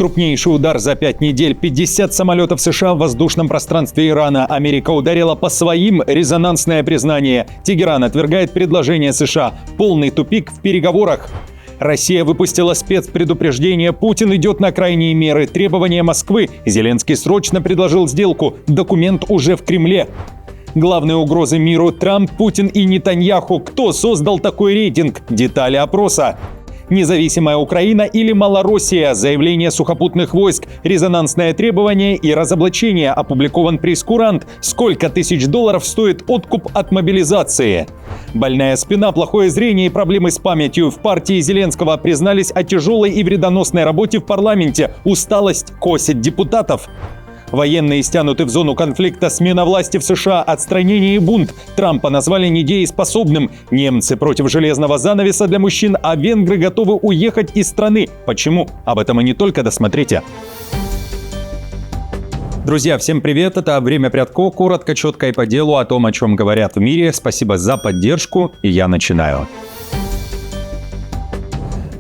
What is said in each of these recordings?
Крупнейший удар за 5 недель. 50 самолетов США в воздушном пространстве Ирана. Америка ударила по своим. Резонансное признание. Тегеран отвергает предложение США. Полный тупик в переговорах. Россия выпустила спецпредупреждение. Путин идет на крайние меры. Требования Москвы. Зеленский срочно предложил сделку. Документ уже в Кремле. Главные угрозы миру: Трамп, Путин и Нетаньяху. Кто создал такой рейтинг? Детали опроса. Независимая Украина или Малороссия? Заявление сухопутных войск. Резонансное требование и разоблачение. Опубликован прейскурант. Сколько тысяч долларов стоит откуп от мобилизации? Больная спина, плохое зрение и проблемы с памятью. В партии Зеленского признались о тяжелой и вредоносной работе в парламенте. Усталость косит депутатов. Военные стянуты в зону конфликта, смена власти в США, отстранение и бунт. Трампа назвали недееспособным. Немцы против железного занавеса для мужчин, а венгры готовы уехать из страны. Почему? Об этом и не только, досмотрите. Друзья, всем привет, это «Время Прядко», коротко, четко и по делу о том, о чем говорят в мире. Спасибо за поддержку, и я начинаю.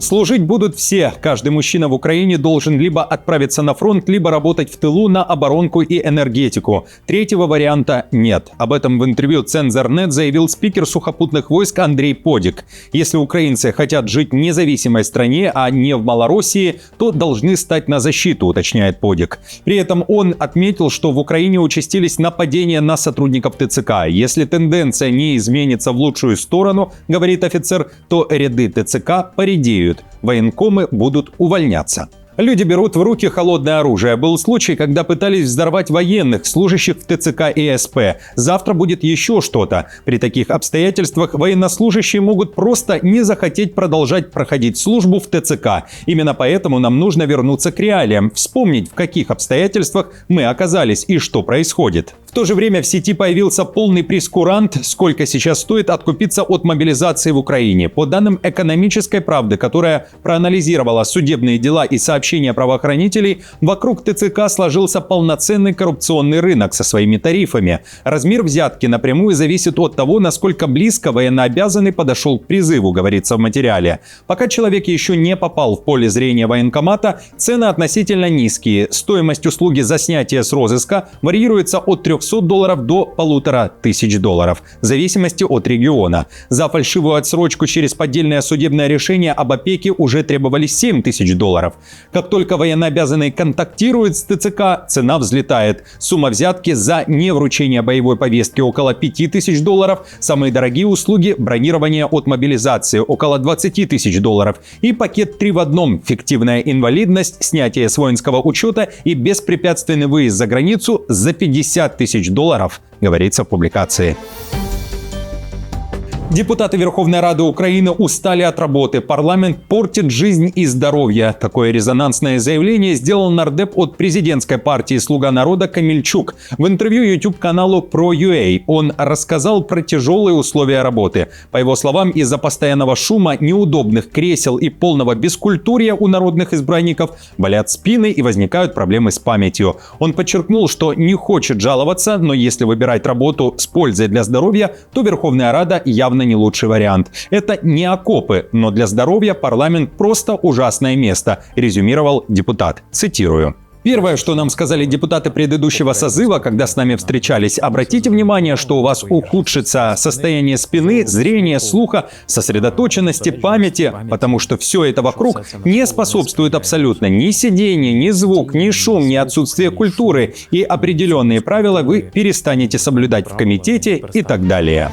Служить будут все. Каждый мужчина в Украине должен либо отправиться на фронт, либо работать в тылу на оборонку и энергетику. Третьего варианта нет. Об этом в интервью Цензор.нет заявил спикер сухопутных войск Андрей Подик. Если украинцы хотят жить в независимой стране, а не в Малороссии, то должны стать на защиту, уточняет Подик. При этом он отметил, что в Украине участились нападения на сотрудников ТЦК. Если тенденция не изменится в лучшую сторону, говорит офицер, то ряды ТЦК поредеют. Военкомы будут увольняться. Люди берут в руки холодное оружие. Был случай, когда пытались взорвать военных, служащих в ТЦК и СП. Завтра будет еще что-то. При таких обстоятельствах военнослужащие могут просто не захотеть продолжать проходить службу в ТЦК. Именно поэтому нам нужно вернуться к реалиям, вспомнить, в каких обстоятельствах мы оказались и что происходит. В то же время в сети появился полный прейскурант, сколько сейчас стоит откупиться от мобилизации в Украине. По данным «Экономической правды», которая проанализировала судебные дела и сообщения правоохранителей, вокруг ТЦК сложился полноценный коррупционный рынок со своими тарифами. Размер взятки напрямую зависит от того, насколько близко военнообязанный подошел к призыву, говорится в материале. Пока человек еще не попал в поле зрения военкомата, цены относительно низкие. Стоимость услуги за снятие с розыска варьируется от $300 до $1500, в зависимости от региона. За фальшивую отсрочку через поддельное судебное решение об опеке уже требовались $7000. Как только военнообязанный контактирует с ТЦК, цена взлетает. Сумма взятки за невручение боевой повестки около $5000. Самые дорогие услуги – бронирование от мобилизации около $20000. И пакет 3 в одном – фиктивная инвалидность, снятие с воинского учета и беспрепятственный выезд за границу за $50 000, говорится в публикации. Депутаты Верховной Рады Украины устали от работы. Парламент портит жизнь и здоровье. Такое резонансное заявление сделал нардеп от президентской партии «Слуга народа» Камельчук. В интервью YouTube-каналу Pro.ua он рассказал про тяжелые условия работы. По его словам, из-за постоянного шума, неудобных кресел и полного бескультурья у народных избранников болят спины и возникают проблемы с памятью. Он подчеркнул, что не хочет жаловаться, но если выбирать работу с пользой для здоровья, то Верховная Рада явно не лучший вариант. Это не окопы, но для здоровья парламент просто ужасное место, резюмировал депутат. Цитирую. Первое, что нам сказали депутаты предыдущего созыва, когда с нами встречались: обратите внимание, что у вас ухудшится состояние спины, зрения, слуха, сосредоточенности, памяти, потому что все это вокруг не способствует абсолютно ни сидению, ни звук, ни шум, ни отсутствие культуры, и определенные правила вы перестанете соблюдать в комитете и так далее.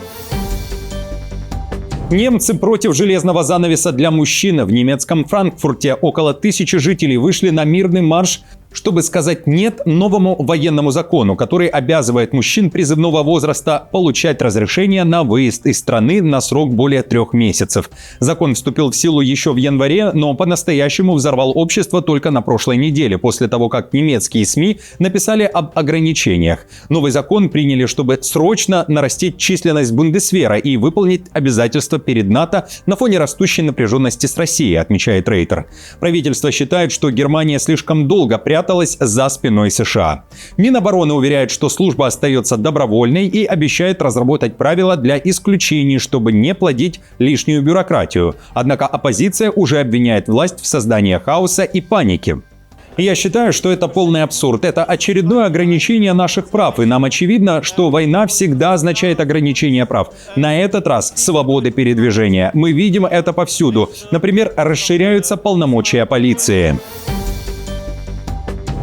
Немцы против железного занавеса для мужчин. В немецком Франкфурте около 1000 жителей вышли на мирный марш, чтобы сказать «нет» новому военному закону, который обязывает мужчин призывного возраста получать разрешение на выезд из страны на срок более 3 месяцев. Закон вступил в силу еще в январе, но по-настоящему взорвал общество только на прошлой неделе, после того, как немецкие СМИ написали об ограничениях. Новый закон приняли, чтобы срочно нарастить численность Бундесвера и выполнить обязательства перед НАТО на фоне растущей напряженности с Россией, отмечает Рейтер. Правительство считает, что Германия слишком долго пряталась за спиной США. Минобороны уверяет, что служба остается добровольной и обещает разработать правила для исключений, чтобы не плодить лишнюю бюрократию. Однако оппозиция уже обвиняет власть в создании хаоса и паники. Я считаю, что это полный абсурд. Это очередное ограничение наших прав. И нам очевидно, что война всегда означает ограничение прав. На этот раз свободы передвижения. Мы видим это повсюду. Например, расширяются полномочия полиции.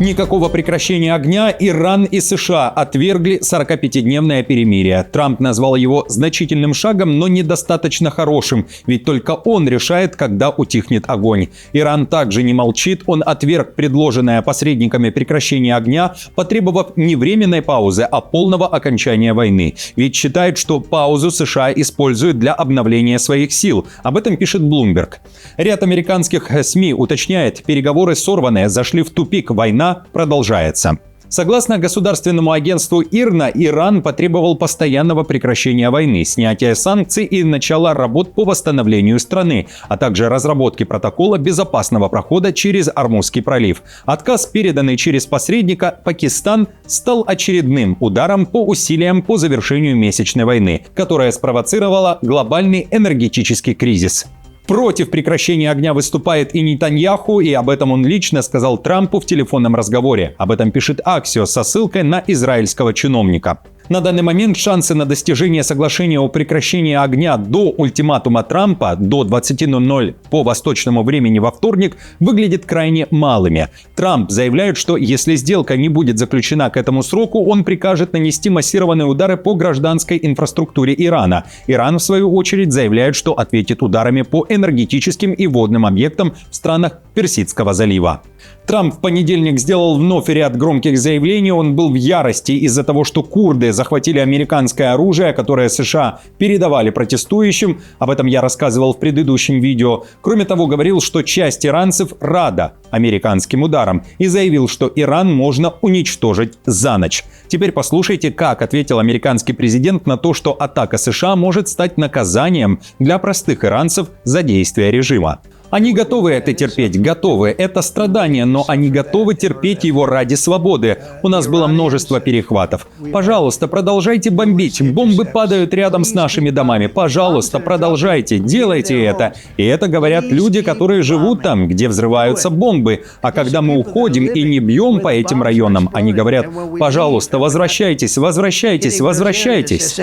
Никакого прекращения огня. Иран и США отвергли 45-дневное перемирие. Трамп назвал его значительным шагом, но недостаточно хорошим, ведь только он решает, когда утихнет огонь. Иран также не молчит, он отверг предложенное посредниками прекращение огня, потребовав не временной паузы, а полного окончания войны. Ведь считает, что паузу США используют для обновления своих сил. Об этом пишет Bloomberg. Ряд американских СМИ уточняет, переговоры сорванные, зашли в тупик, война продолжается. Согласно государственному агентству ИРНА, Иран потребовал постоянного прекращения войны, снятия санкций и начала работ по восстановлению страны, а также разработки протокола безопасного прохода через Ормузский пролив. Отказ, переданный через посредника Пакистан, стал очередным ударом по усилиям по завершению месячной войны, которая спровоцировала глобальный энергетический кризис. Против прекращения огня выступает и Нетаньяху, и об этом он лично сказал Трампу в телефонном разговоре. Об этом пишет Axios со ссылкой на израильского чиновника. На данный момент шансы на достижение соглашения о прекращении огня до ультиматума Трампа до 20:00 по восточному времени во вторник выглядят крайне малыми. Трамп заявляет, что если сделка не будет заключена к этому сроку, он прикажет нанести массированные удары по гражданской инфраструктуре Ирана. Иран, в свою очередь, заявляет, что ответит ударами по энергетическим и водным объектам в странах Персидского залива. Трамп в понедельник сделал вновь ряд громких заявлений. Он был в ярости из-за того, что курды захватили американское оружие, которое США передавали протестующим. Об этом я рассказывал в предыдущем видео. Кроме того, говорил, что часть иранцев рада американским ударам и заявил, что Иран можно уничтожить за ночь. Теперь послушайте, как ответил американский президент на то, что атака США может стать наказанием для простых иранцев за действия режима. Они готовы это терпеть, готовы. Это страдание, но они готовы терпеть его ради свободы. У нас было множество перехватов. Пожалуйста, продолжайте бомбить. Бомбы падают рядом с нашими домами. Пожалуйста, продолжайте, делайте это. И это говорят люди, которые живут там, где взрываются бомбы. А когда мы уходим и не бьем по этим районам, они говорят: пожалуйста, возвращайтесь, возвращайтесь, возвращайтесь.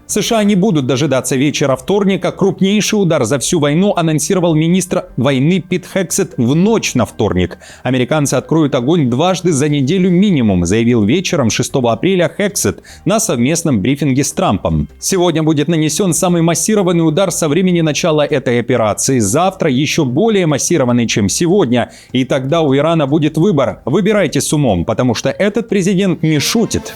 США не будут дожидаться вечера вторника. Крупнейший удар за всю войну анонсировал министр войны Пит Хексет в ночь на вторник. Американцы откроют огонь дважды за неделю минимум, заявил вечером 6 апреля Хексет на совместном брифинге с Трампом. Сегодня будет нанесен самый массированный удар со времени начала этой операции. Завтра еще более массированный, чем сегодня. И тогда у Ирана будет выбор. Выбирайте с умом, потому что этот президент не шутит.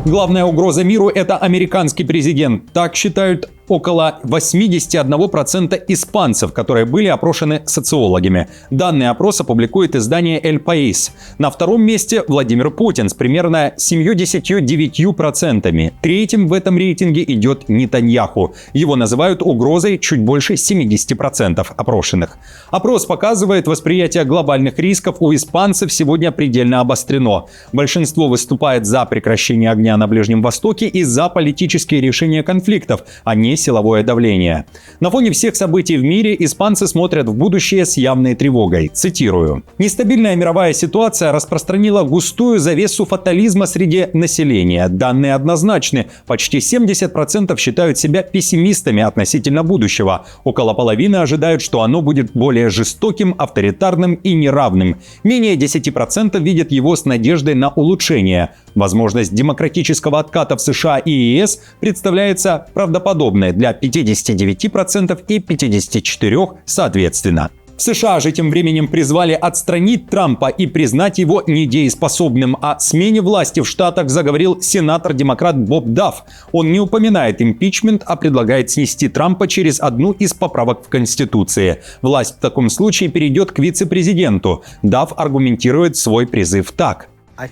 Главная угроза миру – это американский президент. Так считают около 81% испанцев, которые были опрошены социологами. Данные опроса публикует издание «Эль Паис». На втором месте Владимир Путин с примерно 79%. Третьим в этом рейтинге идет Нетаньяху. Его называют угрозой чуть больше 70% опрошенных. Опрос показывает, восприятие глобальных рисков у испанцев сегодня предельно обострено. Большинство выступает за прекращение огня на Ближнем Востоке и за политические решения конфликтов, а не силовое давление. На фоне всех событий в мире испанцы смотрят в будущее с явной тревогой. Цитирую. «Нестабильная мировая ситуация распространила густую завесу фатализма среди населения. Данные однозначны. Почти 70% считают себя пессимистами относительно будущего. Около половины ожидают, что оно будет более жестоким, авторитарным и неравным. Менее 10% видят его с надеждой на улучшение. Возможность демократического отката в США и ЕС представляется правдоподобной для 59% и 54% соответственно. В США же тем временем призвали отстранить Трампа и признать его недееспособным. О смене власти в Штатах заговорил сенатор-демократ Боб Дафф. Он не упоминает импичмент, а предлагает снести Трампа через одну из поправок в Конституции. Власть в таком случае перейдет к вице-президенту. Дафф аргументирует свой призыв так.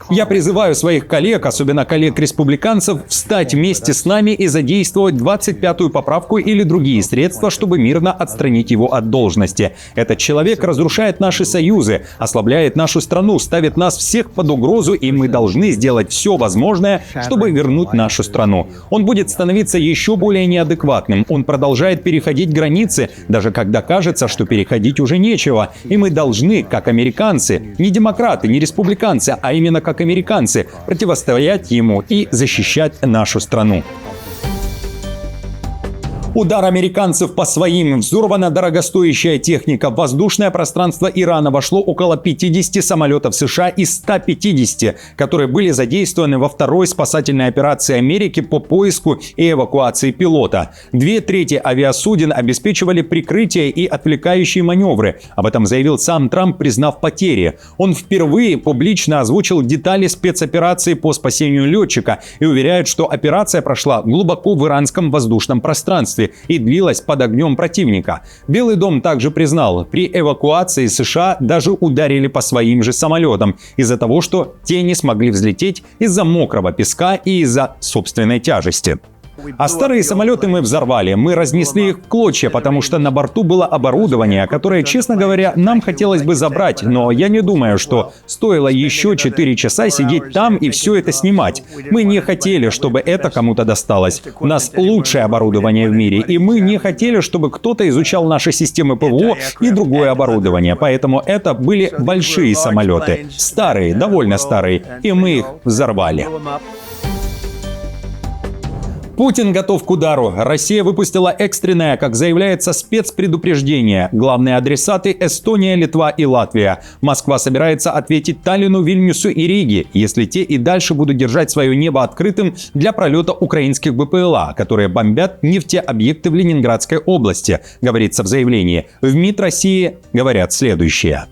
Я призываю своих коллег, особенно коллег-республиканцев, встать вместе с нами и задействовать 25-ю поправку или другие средства, чтобы мирно отстранить его от должности. Этот человек разрушает наши союзы, ослабляет нашу страну, ставит нас всех под угрозу, и мы должны сделать все возможное, чтобы вернуть нашу страну. Он будет становиться еще более неадекватным. Он продолжает переходить границы, даже когда кажется, что переходить уже нечего. И мы должны, как американцы, не демократы, не республиканцы, а именно как американцы, противостоять ему и защищать нашу страну. Удар американцев по своим. Взорвана дорогостоящая техника. В воздушное пространство Ирана вошло около 50 самолетов США из 150, которые были задействованы во второй спасательной операции Америки по поиску и эвакуации пилота. 2/3 авиасуден обеспечивали прикрытие и отвлекающие маневры. Об этом заявил сам Трамп, признав потери. Он впервые публично озвучил детали спецоперации по спасению летчика и уверяет, что операция прошла глубоко в иранском воздушном пространстве и длилась под огнем противника. Белый дом также признал, при эвакуации США даже ударили по своим же самолетам из-за того, что те не смогли взлететь из-за мокрого песка и из-за собственной тяжести. А старые самолеты мы взорвали, мы разнесли их в клочья, потому что на борту было оборудование, которое, честно говоря, нам хотелось бы забрать, но я не думаю, что стоило еще 4 часа сидеть там и все это снимать. Мы не хотели, чтобы это кому-то досталось. У нас лучшее оборудование в мире, и мы не хотели, чтобы кто-то изучал наши системы ПВО и другое оборудование, поэтому это были большие самолеты, старые, довольно старые, и мы их взорвали. Путин готов к удару. Россия выпустила экстренное, как заявляется, спецпредупреждение. Главные адресаты – Эстония, Литва и Латвия. Москва собирается ответить Таллину, Вильнюсу и Риге, если те и дальше будут держать свое небо открытым для пролета украинских БПЛА, которые бомбят нефтеобъекты в Ленинградской области, говорится в заявлении. В МИД России говорят следующее.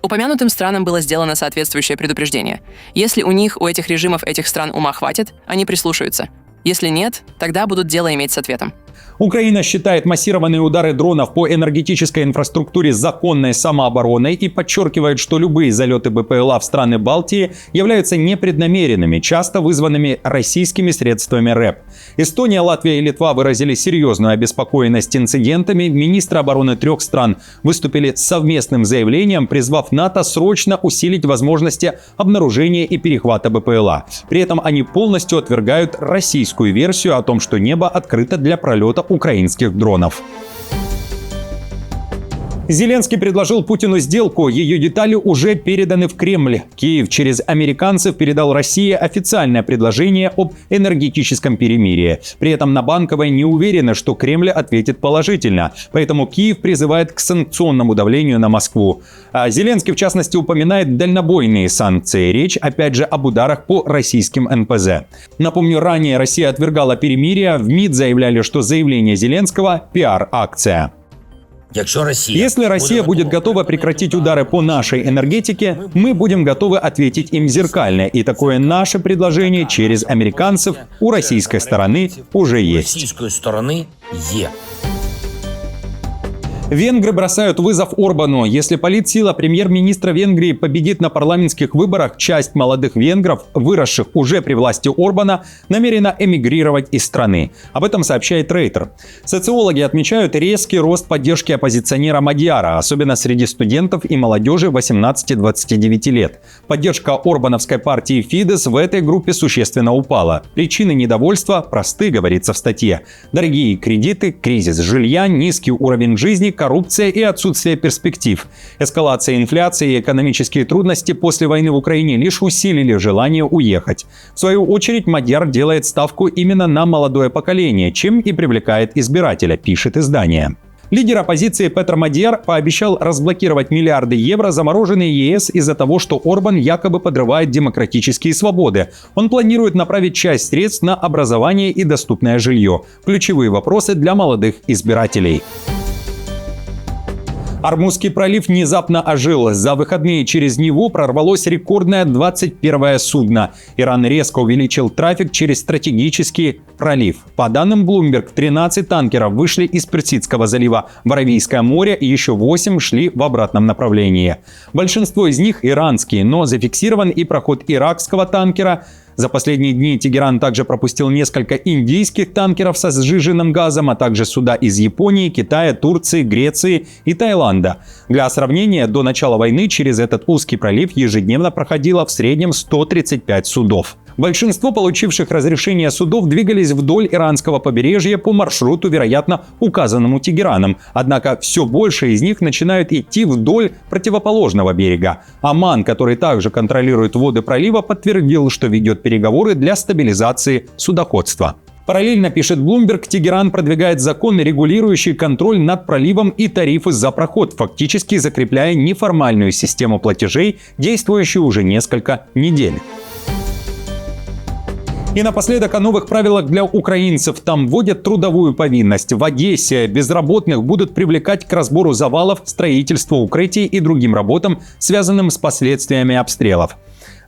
Упомянутым странам было сделано соответствующее предупреждение. Если у этих режимов этих стран ума хватит, они прислушаются. Если нет, тогда будут дело иметь с ответом. Украина считает массированные удары дронов по энергетической инфраструктуре законной самообороной и подчеркивает, что любые залеты БПЛА в страны Балтии являются непреднамеренными, часто вызванными российскими средствами РЭП. Эстония, Латвия и Литва выразили серьезную обеспокоенность инцидентами. Министры обороны 3 стран выступили с совместным заявлением, призвав НАТО срочно усилить возможности обнаружения и перехвата БПЛА. При этом они полностью отвергают российскую версию о том, что небо открыто для пролета украинских дронов. Зеленский предложил Путину сделку. Ее детали уже переданы в Кремль. Киев через американцев передал России официальное предложение об энергетическом перемирии. При этом на Банковой не уверены, что Кремль ответит положительно. Поэтому Киев призывает к санкционному давлению на Москву. А Зеленский, в частности, упоминает дальнобойные санкции. Речь, опять же, об ударах по российским НПЗ. Напомню, ранее Россия отвергала перемирие. В МИД заявляли, что заявление Зеленского – пиар-акция. Если Россия будет готова прекратить удары по нашей энергетике, мы будем готовы ответить им зеркально. И такое наше предложение через американцев у российской стороны уже есть. Венгры бросают вызов Орбану. Если политсила премьер-министра Венгрии победит на парламентских выборах, часть молодых венгров, выросших уже при власти Орбана, намерена эмигрировать из страны. Об этом сообщает Рейтер. Социологи отмечают резкий рост поддержки оппозиционера Мадьяра, особенно среди студентов и молодежи 18-29 лет. Поддержка орбановской партии Фидес в этой группе существенно упала. Причины недовольства просты, говорится в статье. Дорогие кредиты, кризис жилья, низкий уровень жизни, коррупция и отсутствие перспектив. Эскалация инфляции и экономические трудности после войны в Украине лишь усилили желание уехать. В свою очередь, Мадьяр делает ставку именно на молодое поколение, чем и привлекает избирателя, пишет издание. Лидер оппозиции Петр Мадьяр пообещал разблокировать миллиарды евро, замороженные ЕС из-за того, что Орбан якобы подрывает демократические свободы. Он планирует направить часть средств на образование и доступное жилье. Ключевые вопросы для молодых избирателей. Ормузский пролив внезапно ожил. За выходные через него прорвалось рекордное 21-е судно. Иран резко увеличил трафик через стратегический пролив. По данным Bloomberg, 13 танкеров вышли из Персидского залива в Аравийское море и еще 8 шли в обратном направлении. Большинство из них иранские, но зафиксирован и проход иракского танкера. За последние дни Тегеран также пропустил несколько индийских танкеров со сжиженным газом, а также суда из Японии, Китая, Турции, Греции и Таиланда. Для сравнения, до начала войны через этот узкий пролив ежедневно проходило в среднем 135 судов. Большинство получивших разрешение судов двигались вдоль иранского побережья по маршруту, вероятно, указанному Тегераном. Однако все больше из них начинают идти вдоль противоположного берега. Оман, который также контролирует воды пролива, подтвердил, что ведет переговоры для стабилизации судоходства. Параллельно, пишет Bloomberg, Тегеран продвигает закон, регулирующий контроль над проливом и тарифы за проход, фактически закрепляя неформальную систему платежей, действующую уже несколько недель. И напоследок о новых правилах для украинцев. Там вводят трудовую повинность. В Одессе безработных будут привлекать к разбору завалов, строительству укрытий и другим работам, связанным с последствиями обстрелов.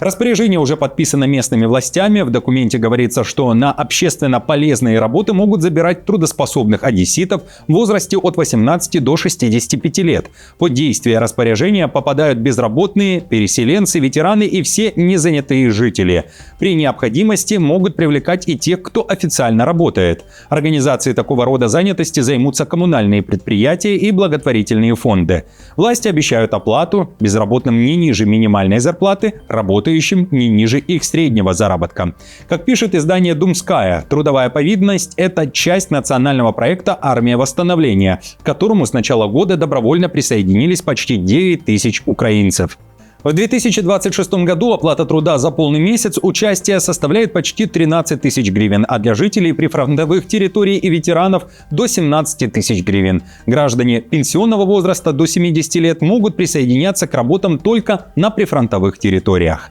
Распоряжение уже подписано местными властями. В документе говорится, что на общественно полезные работы могут забирать трудоспособных одесситов в возрасте от 18 до 65 лет. Под действие распоряжения попадают безработные, переселенцы, ветераны и все незанятые жители. При необходимости могут привлекать и тех, кто официально работает. Организацией такого рода занятости займутся коммунальные предприятия и благотворительные фонды. Власти обещают оплату безработным не ниже минимальной зарплаты, работающим не ниже их среднего заработка. Как пишет издание «Думская», трудовая повинность – это часть национального проекта «Армия восстановления», к которому с начала года добровольно присоединились почти 9 тысяч украинцев. В 2026 году оплата труда за полный месяц участия составляет почти 13 тысяч гривен, а для жителей прифронтовых территорий и ветеранов до 17 тысяч гривен. Граждане пенсионного возраста до 70 лет могут присоединяться к работам только на прифронтовых территориях.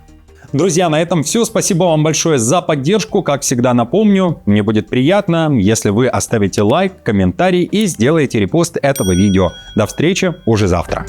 Друзья, на этом все. Спасибо вам большое за поддержку. Как всегда напомню, мне будет приятно, если вы оставите лайк, комментарий и сделаете репост этого видео. До встречи уже завтра.